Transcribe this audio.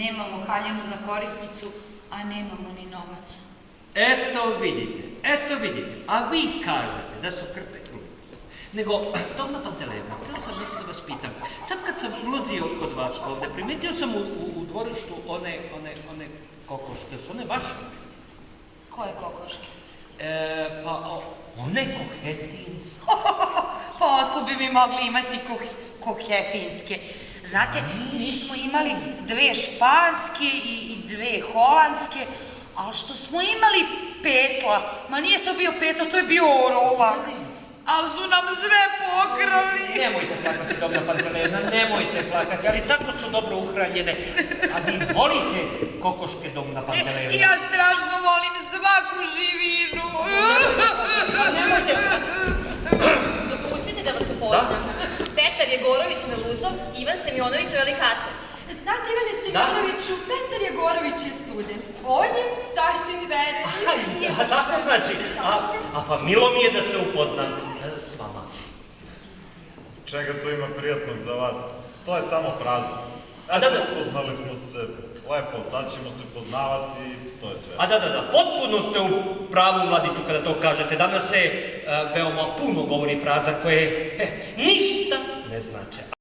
Nemamo haljinu za korisnicu, a nemamo ni novaca. Eto vidite, a vi kažete da su krpe trudne. Nego, Domna Pantelejevna, htio sam nešto da vas pitam. Sad kad sam ulazio kod vas ovde, primetio sam u dvorištu one kokoške, su one vaše? Koje kokoške? Pa, one kohetinske. Pa otkud bi mi mogli imati kohetinske? Znate, mi smo imali 2 španske i 2 holandske, ali što smo imali petla, ma nije to bio petla, to je bio orolak. Ali su nam sve pokrali. Nemojte plakati, Domna Pantelejevna, nemojte plakati, ali tako su dobro uhranjene. A vi volite kokoške, Domna Pantelejevna? Ja strašno volim svaku živinu. Nemojte. Dopustite da vas upoznam. Petar Jegorović Meluzov, Ivan Semjonović Velikator. Znate, Ivane Semjonoviću, Petar Jegorović je student. On je Sašin Vereć. A tako znači, a pa milo mi je da se upoznam s vama. Čega tu ima prijatnog za vas? To je samo fraza. Upoznali smo se lepo, sad ćemo se poznavati i to je sve. Da, potpuno ste u pravu, mladiću, kada to kažete. Danas se veoma puno govori fraza koje ništa ne znače.